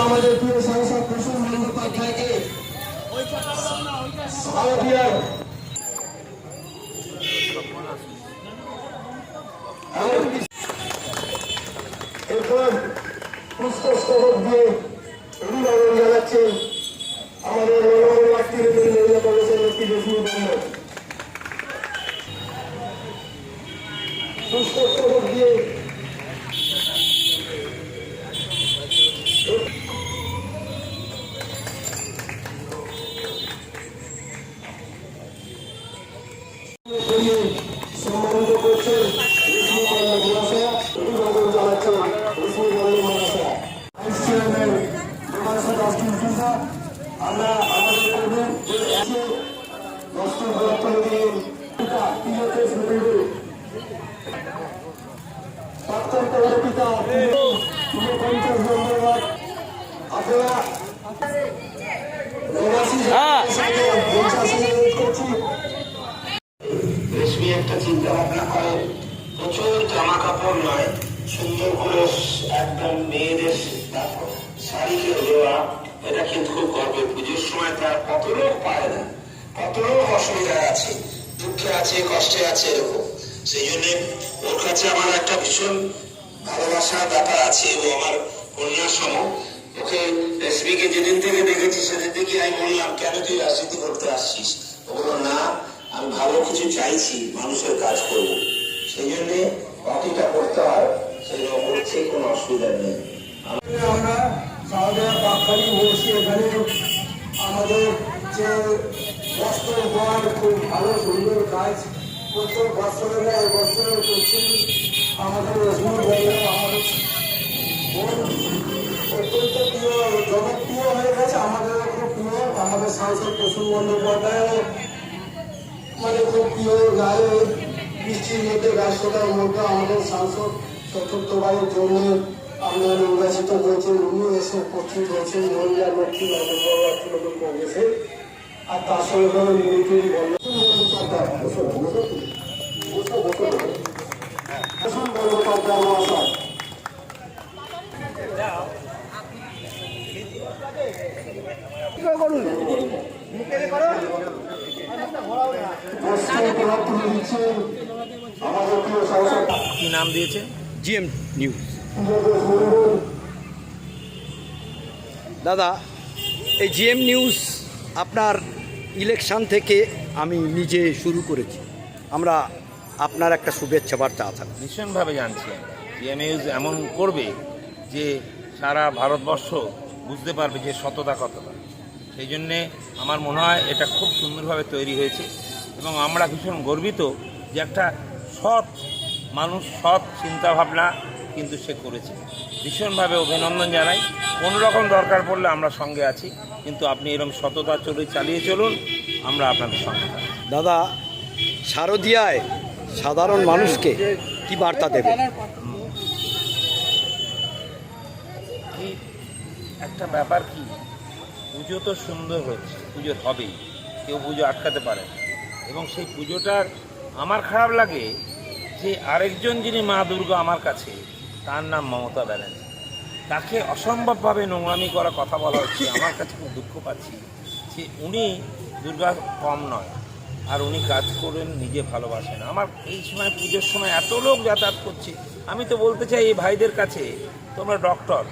আমাদের প্রিয় সাংসদ প্রসূন বন্দ্যোপাধ্যায়কে সারথিয়ার এরপর পুষ্পস্তবক দিয়ে অভিনন্দন জানাচ্ছেন আমাদের মহিলা কংগ্রেসের নেত্রী রশ্মি বন্দ্য। পুষ্পস্তবক দিয়ে সম্মানিত করছেন রশ্মি বন্দ্য মহাশয়া, অভিনন্দন জানাচ্ছেন রশ্মি বন্দ্য মহাশয়া। ভাইস চেয়ারম্যান দেবাংশু দাস টিনটুদা, আমরা আমাদের করবেন দশটি বরাত্তর দিয়ে প্রাক্তন পৌরপিতা 49 নম্বর ওয়ার্ড আপনারা রেশমি একটা চিন্তা ভাবনা করে প্রচুর জামা কাপড় নয়, সুন্দর করে একদম মেয়েদের শাড়িকে দেওয়া, এটা কিন্তু খুব গর্বের। পুজোর সময় তার কত লোক পায় না, কত লোক অসুবিধায় আছে, দুঃখে আছে, কষ্টে আছে, এরকম। সেই জন্য ওর কাছে আমার একটা ভীষণ ভালোবাসার ব্যাপার আছে। ও আমার কন্যার সম। ওকে রেশমিকে যেদিন থেকে দেখেছি সেদিন থেকে আমি বললাম, কেন তুই রাজনীতি করতে আসছিস? ও বললো, না, আমি ভালো কিছু চাইছি, মানুষের কাজ করবো, সেই জন্য পার্টিটা করতে হয়, সেই জন্য করছে, কোনো অসুবিধা নেই। আমরা সাউদিয়া বাগখালি বলছি, এখানে আমাদের যে বস্ত্র ওয়ার্ড খুব ভালো সুন্দর কাজ প্রত্যেক বছরের বছরের করছেন আমাদের রশ্মি বন্দ্য। আমাদের অত্যন্ত প্রিয়, জনপ্রিয় হয়ে গেছে, আমাদেরও খুব প্রিয়। আমাদের সাংসদ প্রসূন বন্দ্যোপাধ্যায় মানে খুব প্রিয় গায়ে, বৃষ্টির মধ্যে ব্যস্ততার মধ্যে আমাদের সাংসদ চতুর্থবারের জন্য আমরা নির্বাচিত হয়েছেন। উনি এসে উপস্থিত হয়েছেন মহিলা লক্ষ্মী তৃণমূল কংগ্রেসের, আর তার সঙ্গে মিলিটারি বন্দ্যোপাধ্যায় মহাশয়। কি নাম দিয়েছে? GM news. দাদা, এই জিএম নিউজ আপনার ইলেকশন থেকে আমি নিজে শুরু করেছি। আমরা আপনার একটা শুভেচ্ছা বার্তা আছে। ভীষণভাবে জানছি জিএম নিউজ এমন করবে যে সারা ভারতবর্ষ বুঝতে পারবে যে সততা কতটা। সেই জন্যে আমার মনে হয় এটা খুব সুন্দরভাবে তৈরি হয়েছে এবং আমরা ভীষণ গর্বিত যে একটা সৎ মানুষ, সৎ চিন্তাভাবনা কিন্তু সে করেছে। ভীষণভাবে অভিনন্দন জানাই। কোনো রকম দরকার পড়লে আমরা সঙ্গে আছি, কিন্তু আপনি এরকম সততা চালিয়ে চলুন, আমরা আপনাদের সঙ্গে থাকি। দাদা, শারদিয়ায় সাধারণ মানুষকে কি বার্তা দেবে? কি একটা ব্যাপার, কি পুজো তো সুন্দর হচ্ছে, পুজো হবেই, কেউ পুজো আটকাতে পারে না। এবং সেই পুজোটার আমার খারাপ লাগে যে আরেকজন যিনি মা দুর্গা আমার কাছে, তার নাম মমতা ব্যানার্জি, তাকে অসম্ভবভাবে নোংরামি করা কথা বলা হচ্ছে। আমার কাছে খুব দুঃখ পাচ্ছি যে উনি দুর্গা কম নয়, আর উনি কাজ করেন, নিজে ভালোবাসেন। আমার এই সময় পুজোর সময় এত লোক যাতায়াত করছে। আমি তো বলতে চাই এই ভাইদের কাছে, তোমরা ডক্টর,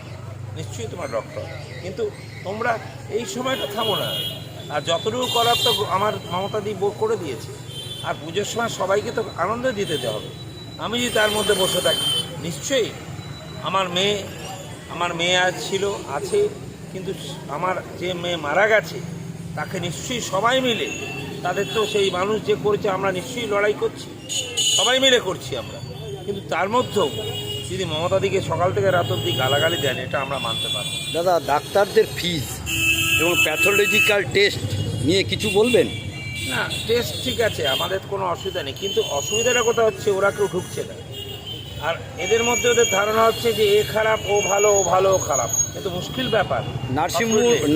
নিশ্চয়ই তোমরা ডক্টর, কিন্তু তোমরা এই সময়টা থামো না। আর যতটুকু করার তো আমার মমতা দি করে দিয়েছে। আর পুজোর সময় সবাইকে তো আনন্দ দিতে হবে। আমি যদি তার মধ্যে বসে থাকি, নিশ্চয়ই আমার মেয়ে আজ ছিল, আছে, কিন্তু আমার যে মেয়ে মারা গেছে তাকে নিশ্চয়ই সবাই মিলে, তাদের তো সেই মানুষ যে করেছে, আমরা নিশ্চয়ই লড়াই করছি, সবাই মিলে করছি আমরা। কিন্তু তার মধ্যেও যদি মমতা দিকে সকাল থেকে রাত অবধি গালাগালি দেন, এটা আমরা মানতে পারব। দাদা, ডাক্তারদের ফিজ এবং প্যাথোলজিক্যাল টেস্ট নিয়ে কিছু বলবেন? না, টেস্ট ঠিক আছে, আমাদের কোনো অসুবিধা নেই, কিন্তু অসুবিধাটা কোথাও হচ্ছে, ওরা কেউ ঢুকছে না। আর এদের মধ্যে ওদের ধারণা হচ্ছে যে এ খারাপ, ও ভালো, ও ভালো, ও খারাপ। কিন্তু মুশকিল ব্যাপার।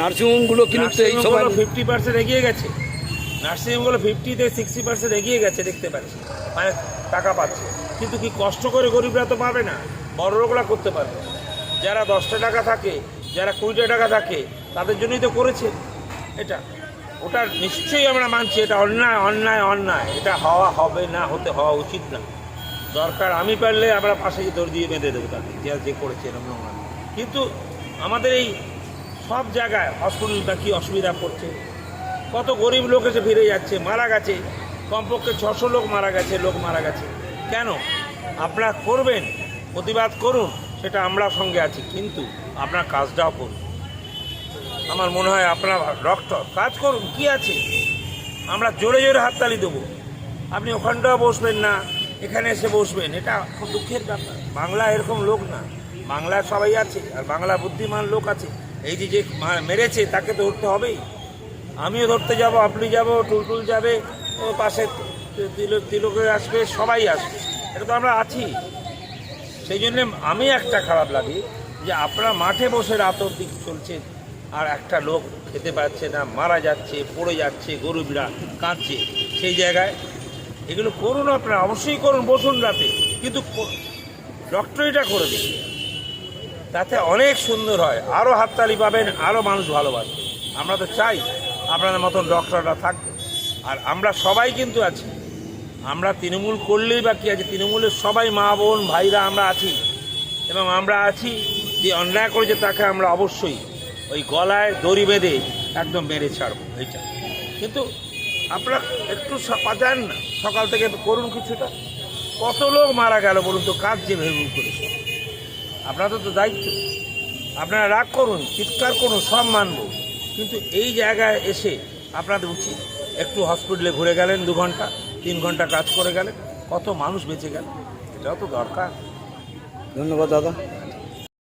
নার্সিংহোমগুলো কিন্তু এই সময় 50% এগিয়ে গেছে। নার্সিংহোমগুলো 50-তে 60% এগিয়ে গেছে, দেখতে পাচ্ছি, মানে টাকা পাচ্ছে। কিন্তু কি কষ্ট করে গরিবরা তো পাবে না, বড় লোকরা করতে পারবে। যারা 10টা টাকা থাকে যারা 20 টাকা থাকে তাদের জন্যই তো করেছে এটা। ওটা নিশ্চয়ই আমরা মানছি, এটা অন্যায় অন্যায় অন্যায়, এটা হওয়া হবে না, হওয়া উচিত না। দরকার আমি পারলে আমরা পাশে দড়ি দিয়ে বেঁধে দেবো তাকে, যে করেছে এরকম নোংরা। কিন্তু আমাদের এই সব জায়গায় হসপিটালটা কি অসুবিধা পড়ছে, কত গরিব লোক এসে ফিরে যাচ্ছে, মারা গেছে, কমপক্ষে 600 লোক মারা গেছে। কেন? আপনারা করবেন, প্রতিবাদ করুন, সেটা আমরা সঙ্গে আছি, কিন্তু আপনার কাজটাও করুন। আমার মনে হয় আপনারা ডক্টর কাজ করুন, কি আছে, আমরা জোরে জোরে হাততালি দেবো। আপনি ওখানটাও বসবেন না, এখানে এসে বসবেন, এটা খুব দুঃখের ব্যাপার। বাংলা এরকম লোক না, বাংলায় সবাই আছে, আর বাংলা বুদ্ধিমান লোক আছে। এই যে মেরেছে তাকে তো ধরতে হবেই। আমিও ধরতে যাব, আপনি যাব, টুলটুল যাবে, ও পাশে তিলকে আসবে, সবাই আসবে, এটা তো আমরা আছি। সেই জন্যে আমি একটা খারাপ লাগে যে আপনারা মাঠে বসে রাতদিন চলছে, আর একটা লোক খেতে পাচ্ছে না, মারা যাচ্ছে, পড়ে যাচ্ছে, গরু বিড়া কাঁদছে। সেই জায়গায় এগুলো করুন, আপনারা অবশ্যই করুন, বসুন রাতে, কিন্তু ডক্টরিটা করে দিন, তাতে অনেক সুন্দর হয়, আরও হাততালি পাবেন, আরও মানুষ ভালোবাসবে। আমরা তো চাই আপনাদের মতন ডক্টররা থাকবে, আর আমরা সবাই কিন্তু আছি। আমরা তৃণমূল করলেই বা কী আছে, তৃণমূলের সবাই মা বোন ভাইরা আমরা আছি, এবং আমরা আছি যে অন্যায় করেছে তাকে আমরা অবশ্যই ওই গলায় দড়ি বেঁধে একদম মেরে ছাড়বো, এইটা। কিন্তু আপনারা একটু পাঠান না, সকাল থেকে করুন কিছুটা। কত লোক মারা গেল বলুন তো, কাজ যে ভেবে করে, আপনাদের তো দায়িত্ব। আপনারা রাগ করুন, চিৎকার করুন, সব মানব, কিন্তু এই জায়গায় এসে আপনাদের উচিত একটু হসপিটালে ঘুরে গেলেন, 2 ঘন্টা 3 ঘন্টা কাজ করে গেলেন, কত মানুষ বেঁচে গেল, এটাও তো দরকার। ধন্যবাদ দাদা।